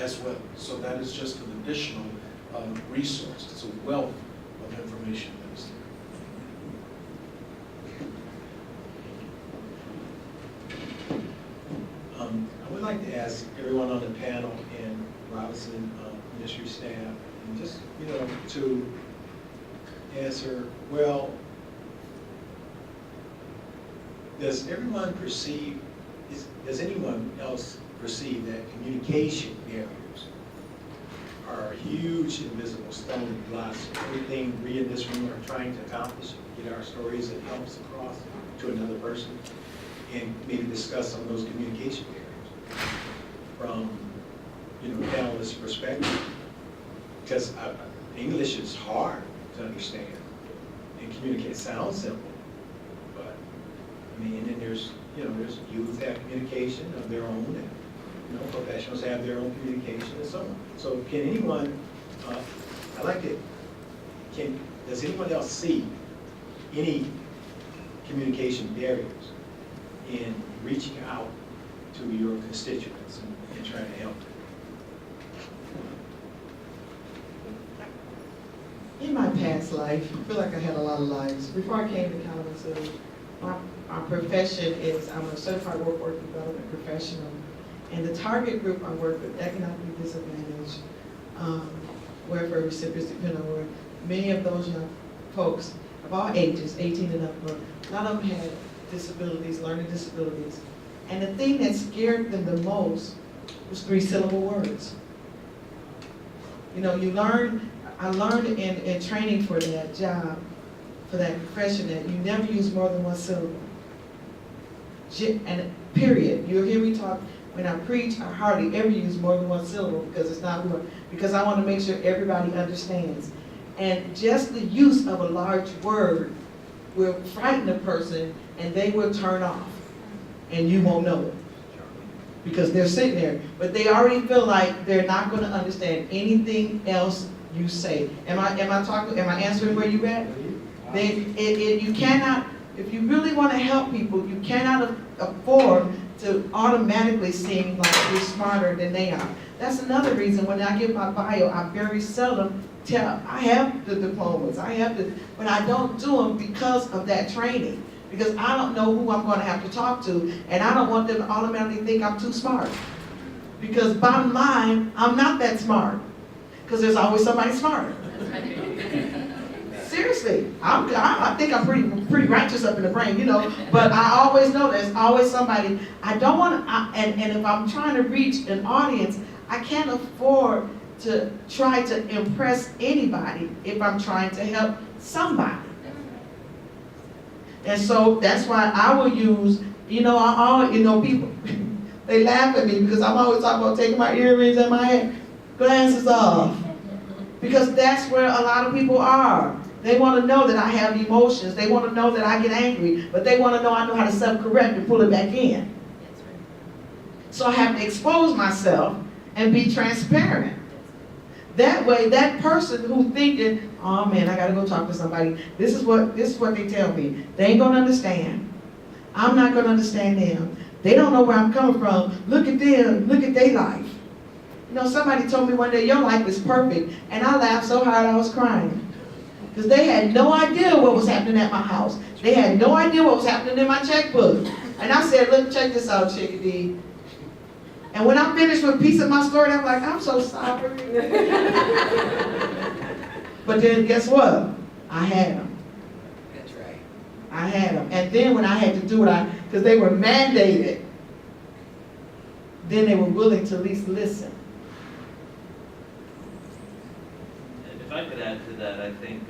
as well. So that is just an additional resource. It's a wealth of information that is there. I would like to ask everyone on the panel and Robinson Ministry staff, and just, to answer, well, does anyone else perceive that communication barriers are huge invisible stumbling blocks? Everything we in this room are trying to accomplish, get our stories and helps across to another person, and maybe discuss some of those communication barriers from, panelist perspective. Because English is hard to understand, and communicate sounds simple, but and then there's youth have communication of their own, and professionals have their own communication and so on. So can anyone, does anyone else see any communication barriers in reaching out to your constituents and trying to help them? In my past life, I feel like I had a lot of lives. Before I came to Kalamazoo, my profession is, I'm a certified work development professional. And the target group I work with, economically disadvantaged, welfare recipients, depending on where, many of those young folks of all ages, 18 and up, a lot of them had disabilities, learning disabilities. And the thing that scared them the most was 3-syllable words. I learned in training for that job, for that profession, that you never use more than 1 syllable. And period. You'll hear me talk, when I preach, I hardly ever use more than 1 syllable because it's not one, because I want to make sure everybody understands. And just the use of a large word will frighten a person and they will turn off and you won't know it because they're sitting there, but they already feel like they're not going to understand anything else you say. Am I answering where you at? You cannot, if you really want to help people, you cannot afford to automatically seem like you're smarter than they are. That's another reason when I give my bio, I very seldom I have the diplomas, but I don't do them because of that training. Because I don't know who I'm going to have to talk to, and I don't want them to automatically think I'm too smart. Because bottom line, I'm not that smart. Because there's always somebody smarter. Seriously, I think I'm pretty righteous up in the brain, but I always know there's always somebody. I don't want to, and if I'm trying to reach an audience, I can't afford to try to impress anybody if I'm trying to help somebody. And so that's why I will use, people, they laugh at me because I'm always talking about taking my earrings and my glasses off. Because that's where a lot of people are. They want to know that I have emotions. They want to know that I get angry, but they want to know I know how to self-correct and pull it back in. So I have to expose myself and be transparent. That way, that person who thinking, oh man, I gotta go talk to somebody. This is what they tell me. They ain't gonna understand. I'm not gonna understand them. They don't know where I'm coming from. Look at them, look at their life. Somebody told me one day, your life is perfect. And I laughed so hard I was crying. Because they had no idea what was happening at my house. They had no idea what was happening in my checkbook. And I said, look, check this out, Chickadee. And when I'm finished with a piece of my story, I'm like, I'm so sorry. But then guess what? I had them. That's right. I had them. And then when I had to do it, because they were mandated, then they were willing to at least listen. If I could add to that, I think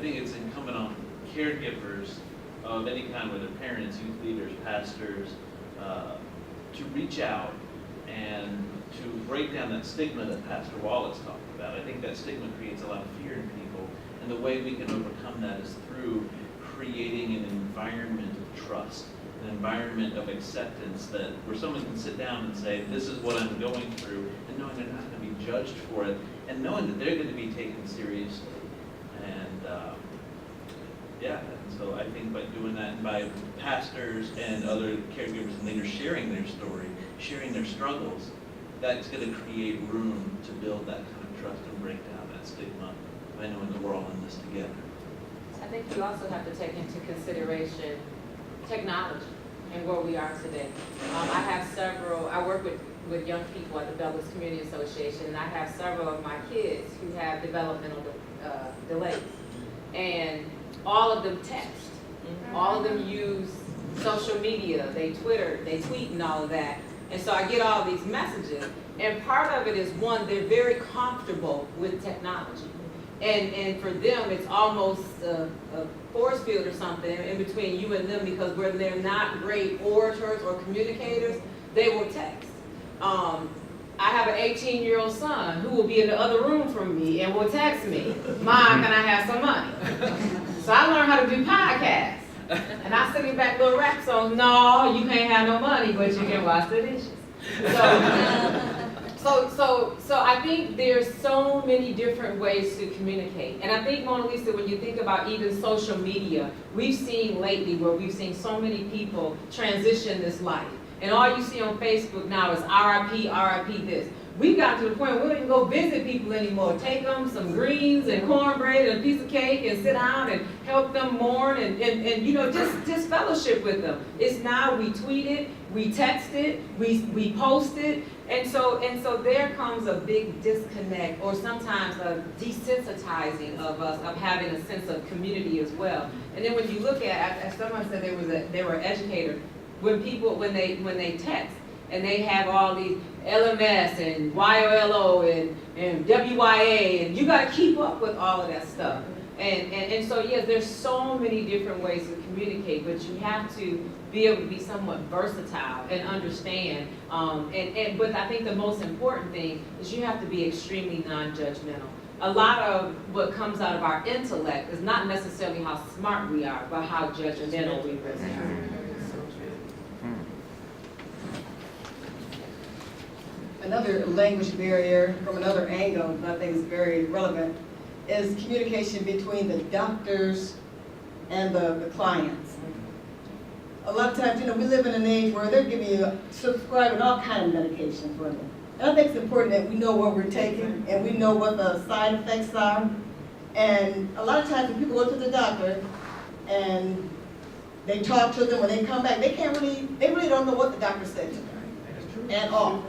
it's incumbent on caregivers of any kind, whether parents, youth leaders, pastors, to reach out and to break down that stigma that Pastor Wallace talked about. I think that stigma creates a lot of fear in people, and the way we can overcome that is through creating an environment of trust, an environment of acceptance, that where someone can sit down and say, this is what I'm going through, and knowing they're not going to be judged for it, and knowing that they're going to be taken seriously. And so I think by doing that, and by pastors and other caregivers and leaders sharing their story, sharing their struggles, that's gonna create room to build that kind of trust and break down that stigma by knowing that we're all in this together. I think you also have to take into consideration technology and where we are today. I work with young people at the Douglas Community Association, and I have several of my kids who have developmental delays. And all of them text, all of them use social media, they Twitter, they tweet and all of that. And so I get all these messages, and part of it is, one, they're very comfortable with technology. And for them, it's almost a force field or something in between you and them, because where they're not great orators or communicators, they will text. I have an 18-year-old son who will be in the other room from me and will text me, "Mom, can I have some money?" So I learned how to do podcasts. And I sing back little rap songs. No, you can't have no money, but you can wash the dishes. So I think there's so many different ways to communicate. And I think, Mona Lisa, when you think about even social media, we've seen lately where we've seen so many people transition this life. And all you see on Facebook now is RIP, RIP this. We've gotten to the point where we don't even go visit people anymore. Take them some greens and cornbread and a piece of cake and sit down and help them mourn and you know, just fellowship with them. It's now we tweet it, we text it, we post it, and so there comes a big disconnect, or sometimes a desensitizing of us, of having a sense of community as well. And then when you look at, as someone said, they were an educator, when they text, and they have all these LMS and YOLO and WYA, and you got to keep up with all of that stuff. And so, yes, there's so many different ways to communicate, but you have to be able to be somewhat versatile and understand. But I think the most important thing is you have to be extremely non-judgmental. A lot of what comes out of our intellect is not necessarily how smart we are, but how judgmental we really are. Another language barrier from another angle that I think is very relevant is communication between the doctors and the clients. A lot of times, you know, we live in an age where they're giving you, subscribing all kinds of medications for them. And I think it's important that we know what we're taking and we know what the side effects are. And a lot of times when people go to the doctor and they talk to them, when they come back, they really don't know what the doctor said to them at all.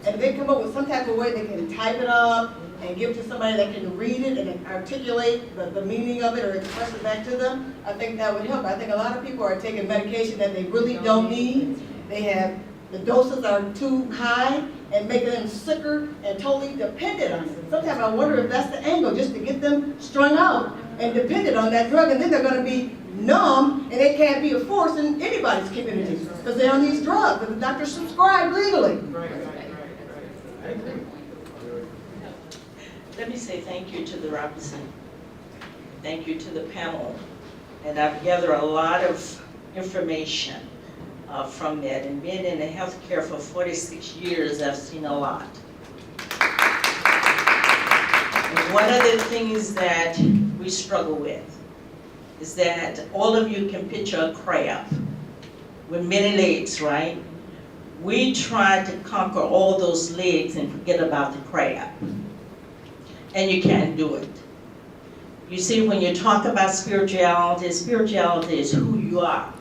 And they come up with some type of way they can type it up and give it to somebody that can read it and articulate the meaning of it or express it back to them. I think that would help. I think a lot of people are taking medication that they really don't need. The doses are too high and making them sicker and totally dependent on it. Sometimes I wonder if that's the angle, just to get them strung out and dependent on that drug, and then they're going to be numb and they can't be a force in anybody's community because they're on these drugs that the doctors subscribe legally. Let me say thank you to the Robinson. Thank you to the panel. And I've gathered a lot of information from that. And being in the healthcare for 46 years, I've seen a lot. And one of the things that we struggle with is that all of you can picture a crab with many legs, right? We try to conquer all those legs and forget about the crab. And you can't do it. You see, when you talk about spirituality is who you are.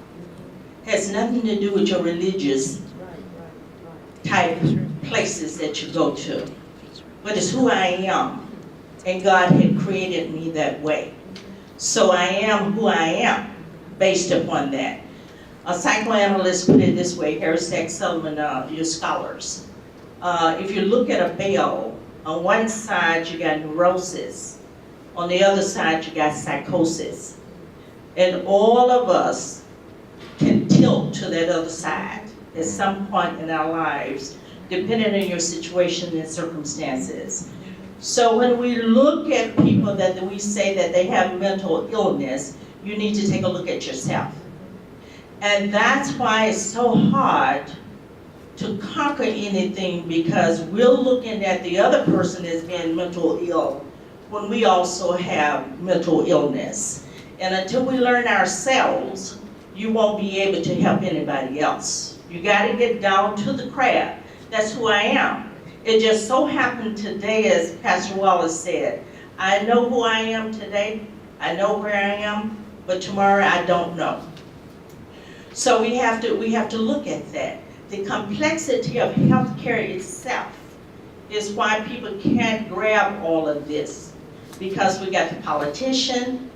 It has nothing to do with your religious type places that you go to. But it's who I am. And God had created me that way. So I am who I am based upon that. A psychoanalyst put it this way, Harris Stack Solomon, your scholars. If you look at a bell, on one side you got neurosis, on the other side you got psychosis. And all of us can tilt to that other side at some point in our lives, depending on your situation and circumstances. So when we look at people that we say that they have mental illness, you need to take a look at yourself. And that's why it's so hard to conquer anything, because we're looking at the other person as being mental ill when we also have mental illness. And until we learn ourselves, you won't be able to help anybody else. You got to get down to the crab. That's who I am. It just so happened today, as Pastor Wallace said, I know who I am today, I know where I am, but tomorrow I don't know. So we have to look at that. The complexity of healthcare itself is why people can't grab all of this. Because we got the politician,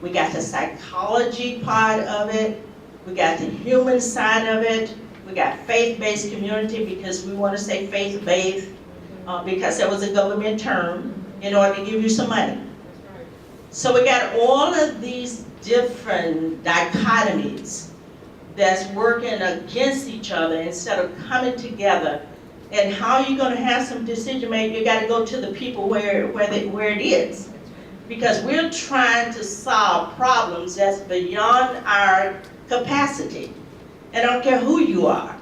we got the psychology part of it, we got the human side of it, we got faith-based community because we want to say faith-based because that was a government term in order to give you some money. So we got all of these different dichotomies that's working against each other instead of coming together. And how are you going to have some decision making? You got to go to the people where it is. Because we're trying to solve problems that's beyond our capacity. And I don't care who you are.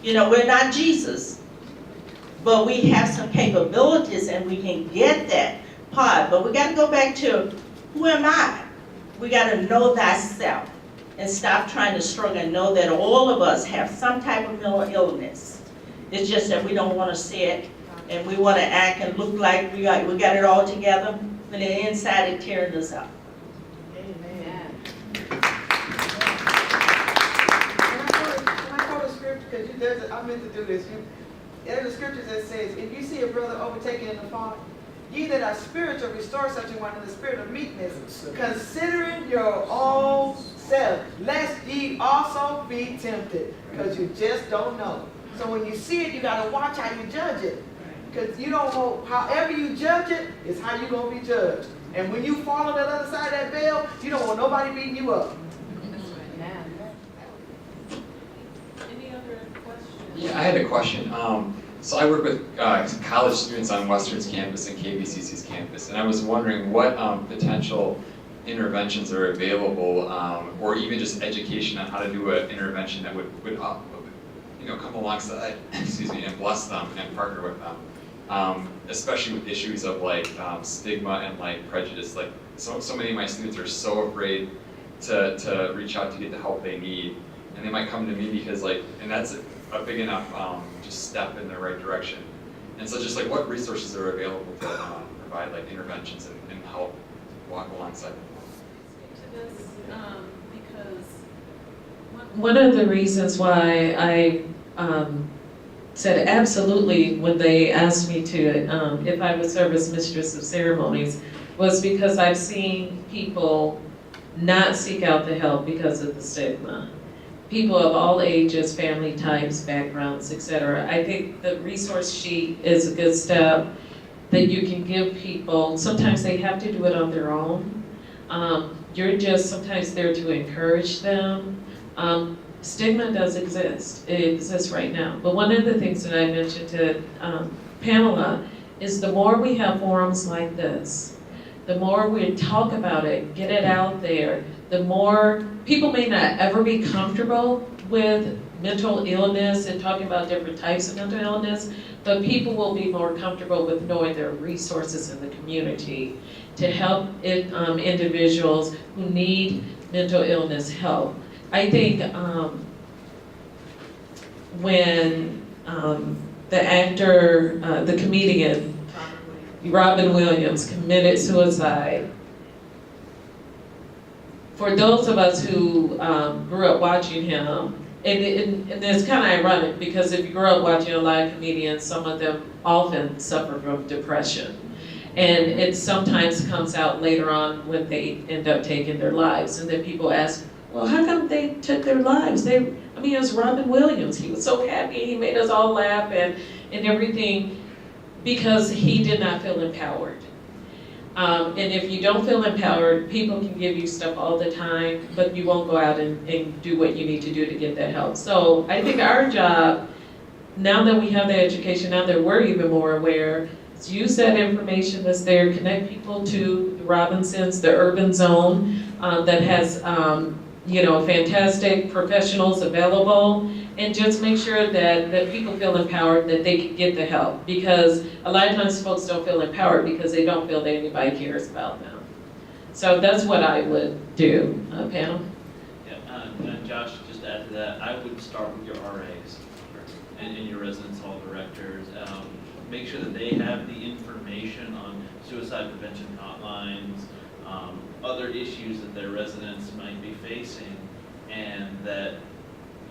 You know, we're not Jesus. But we have some capabilities and we can get that part. But we got to go back to, who am I? We got to know thyself and stop trying to struggle and know that all of us have some type of mental illness. It's just that we don't want to say it and we want to act and look like we got it all together, but the inside it's tearing us up. Amen. Can I quote a scripture? Because I meant to do this. There's a scripture that says, if you see a brother overtaken in the fault, ye that are spiritual, restore such a one in the spirit of meekness, considering your own self, lest ye also be tempted, because you just don't know. So when you see it, you got to watch how you judge it, because you don't know, however you judge it is how you're going to be judged. And when you fall on the other side of that veil, you don't want nobody beating you up. Any other questions? Yeah, I had a question. So I work with college students on Western's campus and KVCC's campus, and I was wondering what potential interventions are available, or even just education on how to do an intervention that would come alongside, excuse me, and bless them and partner with them, especially with issues of like stigma and like prejudice. Like so many of my students are so afraid to reach out to get the help they need, and they might come to me because and that's a big enough just step in the right direction. And so just like what resources are available to provide like interventions and help walk alongside them? One of the reasons why I said absolutely when they asked me to, if I would serve as mistress of ceremonies, was because I've seen people not seek out the help because of the stigma. People of all ages, family types, backgrounds, etc. I think the resource sheet is a good step that you can give people. Sometimes they have to do it on their own. You're just sometimes there to encourage them. Stigma does exist. It exists right now. But one of the things that I mentioned to Pamela is the more we have forums like this, the more we talk about it, get it out there, the more people may not ever be comfortable with mental illness and talking about different types of mental illness, but people will be more comfortable with knowing there are resources in the community to help individuals who need mental illness help. I think when the actor, the comedian, Robin Williams committed suicide, for those of us who grew up watching him, and it's kind of ironic because if you grow up watching a lot of comedians, some of them often suffer from depression. And it sometimes comes out later on when they end up taking their lives. And then people ask, well, how come they took their lives? It was Robin Williams. He was so happy, he made us all laugh and everything because he did not feel empowered. And if you don't feel empowered, people can give you stuff all the time, but you won't go out and do what you need to do to get that help. So I think our job, now that we have the education, now that we're even more aware, is use that information that's there, connect people to the Robinsons, the Urban Zone, that has fantastic professionals available, and just make sure that people feel empowered, that they can get the help. Because a lot of times folks don't feel empowered because they don't feel that anybody cares about them. So that's what I would do. Panel? Yeah, and Josh, just to add to that, I would start with your RAs and your residence hall directors. make sure that they have the information on suicide prevention hotlines, other issues that their residents might be facing, and that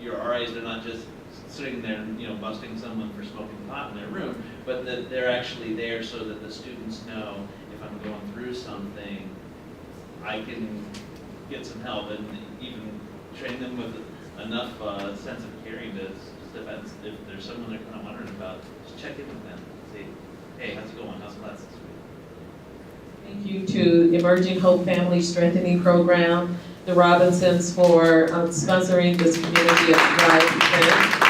your RAs are not just sitting there, busting someone for smoking pot in their room, but that they're actually there so that the students know if I'm going through something, I can get some help, and even train them with enough sense of caring to step out. If there's someone they're kind of wondering about, just check in with them. Say, hey, how's it going? How's class this week? Thank you to Emerging Hope Family Strengthening Program, the Robinsons for sponsoring this Community of Thrive event.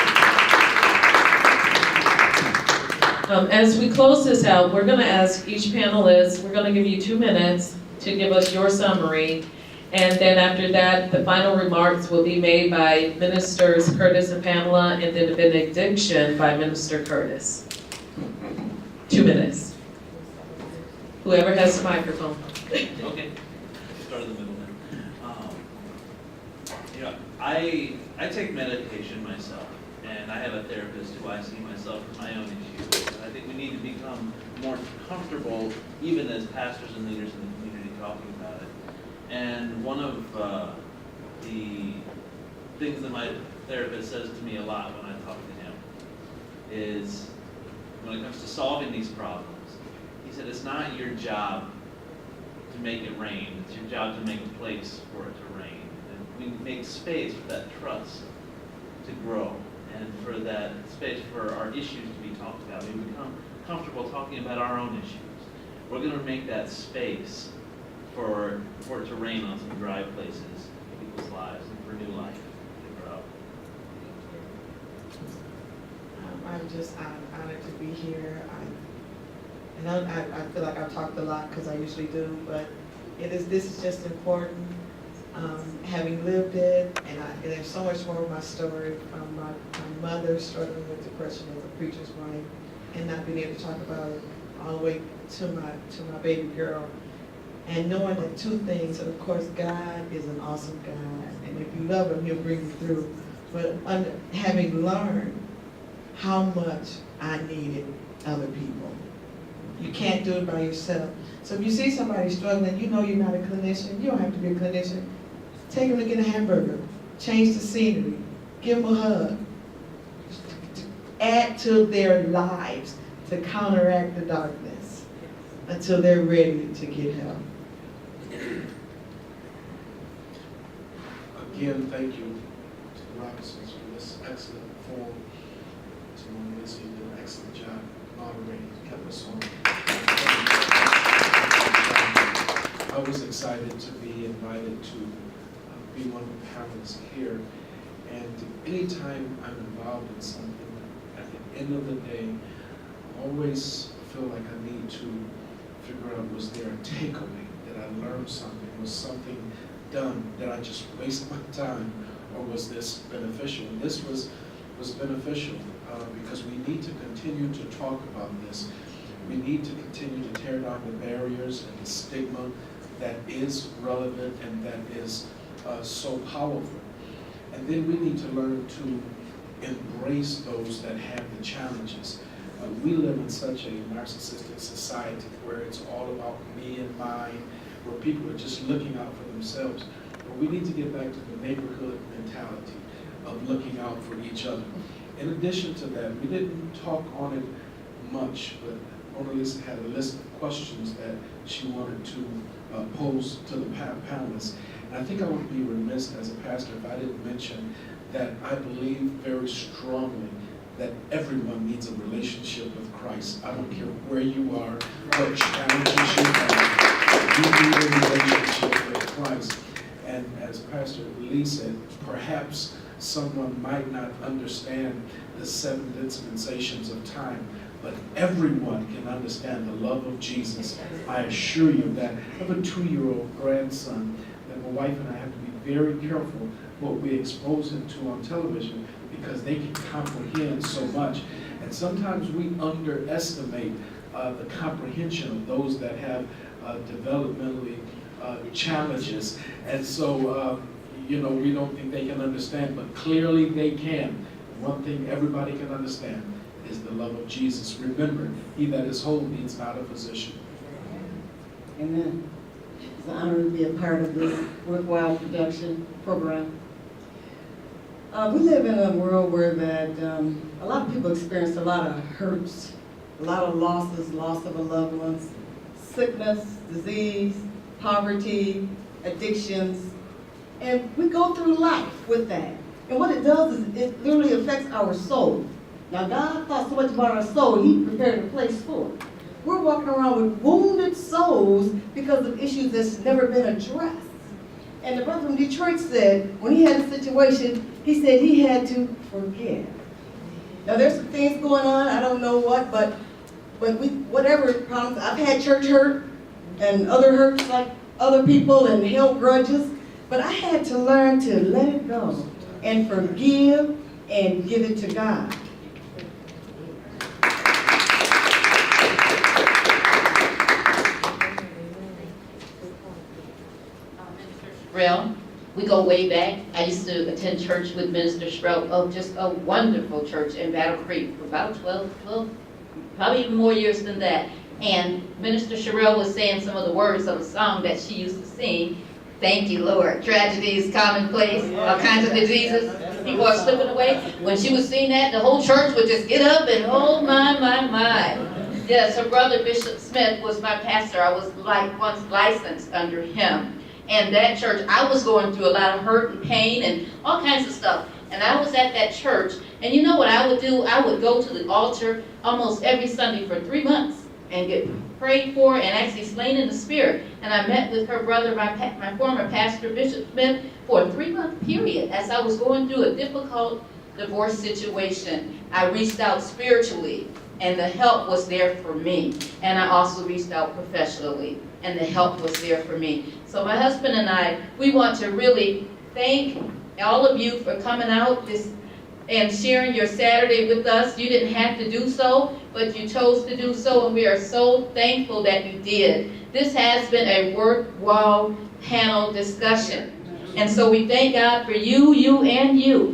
As we close this out, we're going to ask each panelist, we're going to give you 2 minutes to give us your summary. And then after that, the final remarks will be made by Ministers Curtis and Pamela, and then the benediction by Minister Curtis. 2 minutes. Whoever has the microphone. Okay, start in the middle then. I take medication myself, and I have a therapist who I see myself for my own issues. And I think we need to become more comfortable, even as pastors and leaders in the community, talking about it. And one of the things that my therapist says to me a lot when I talk to him is, when it comes to solving these problems, he said, it's not your job to make it rain, it's your job to make a place for it to rain. And we make space for that trust to grow, and for that space for our issues to be talked about. We become comfortable talking about our own issues. We're going to make that space for it to rain on some dry places in people's lives, and for new life to grow. I'm just honored to be here. I feel like I've talked a lot because I usually do, but this is just important. Having lived it, and there's so much more of my story from my mother struggling with depression as a preacher's wife, and not being able to talk about it all the way to my baby girl. And knowing that 2 things, and of course, God is an awesome God, and if you love Him, He'll bring you through. But having learned how much I needed other people. You can't do it by yourself. So if you see somebody struggling, you know you're not a clinician. You don't have to be a clinician. Take them to get a hamburger. Change the scenery. Give them a hug. Add to their lives to counteract the darkness until they're ready to get help. Again, thank you to the Robinsons for this excellent forum. To Mona Lisa, you did an excellent job moderating, kept us on. I was excited to be invited to be one of the panelists here. And anytime I'm involved in something, at the end of the day, I always feel like I need to figure out, was there a takeaway? Did I learn something? Was something done? Did I just waste my time? Or was this beneficial? And this was beneficial because we need to continue to talk about this. We need to continue to tear down the barriers and the stigma that is relevant and that is so powerful. And then we need to learn to embrace those that have the challenges. We live in such a narcissistic society where it's all about me and mine, where people are just looking out for themselves. But we need to get back to the neighborhood mentality of looking out for each other. In addition to that, we didn't talk on it much, but Mona Lisa had a list of questions that she wanted to pose to the panelists. And I think I would be remiss as a pastor if I didn't mention that I believe very strongly that everyone needs a relationship with Christ. I don't care where you are, what challenges you have, you need a relationship with Christ. And as Pastor Lee said, perhaps someone might not understand the 7 dispensations of time, but everyone can understand the love of Jesus. I assure you that. I have a 2-year-old grandson that my wife and I have to be very careful what we expose him to on television because they can comprehend so much. And sometimes we underestimate the comprehension of those that have developmentally challenges. And so, we don't think they can understand, but clearly they can. One thing everybody can understand is the love of Jesus. Remember, he that is whole needs not a physician. Amen. It's an honor to be a part of this worthwhile production program. We live in a world where a lot of people experience a lot of hurts, a lot of losses, loss of a loved one, sickness, disease, poverty, addictions, and we go through life with that. And what it does is it literally affects our soul. Now God thought so much about our soul, he prepared a place for it. We're walking around with wounded souls because of issues that's never been addressed. And the brother from Detroit said, when he had a situation, he said he had to forgive. Now there's some things going on, I don't know what, but whatever problems, I've had church hurt and other hurts like other people and held grudges, but I had to learn to let it go and forgive and give it to God. Shrell, we go way back. I used to attend church with Minister Shrell, just a wonderful church in Battle Creek for about 12, probably even more years than that. And Minister Sherrill was saying some of the words of a song that she used to sing. Thank you, Lord. Tragedies, commonplace, all kinds of diseases. People are slipping away. When she was singing that, the whole church would just get up and, oh my. Yes, her brother Bishop Smith was my pastor. I was once licensed under him. And that church, I was going through a lot of hurt and pain and all kinds of stuff. And I was at that church, and you know what I would do? I would go to the altar almost every Sunday for 3 months and get prayed for and actually slain in the spirit. And I met with her brother, my former pastor, Bishop Smith, for a 3-month period as I was going through a difficult divorce situation. I reached out spiritually, and the help was there for me. And I also reached out professionally, and the help was there for me. So my husband and I, we want to really thank all of you for coming out and sharing your Saturday with us. You didn't have to do so, but you chose to do so, and we are so thankful that you did. This has been a worthwhile panel discussion. And so we thank God for you, and you.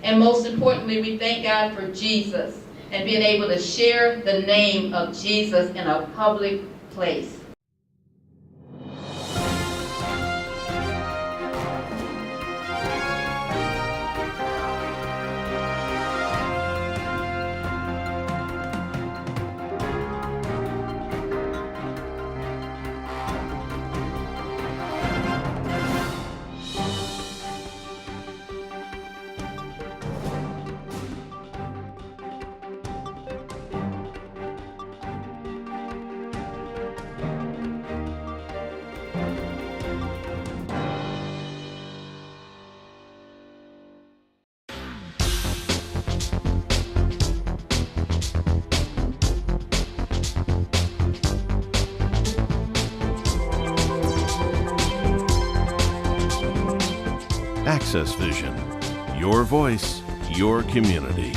And most importantly, we thank God for Jesus and being able to share the name of Jesus in a public place. Access Vision, your voice, your community.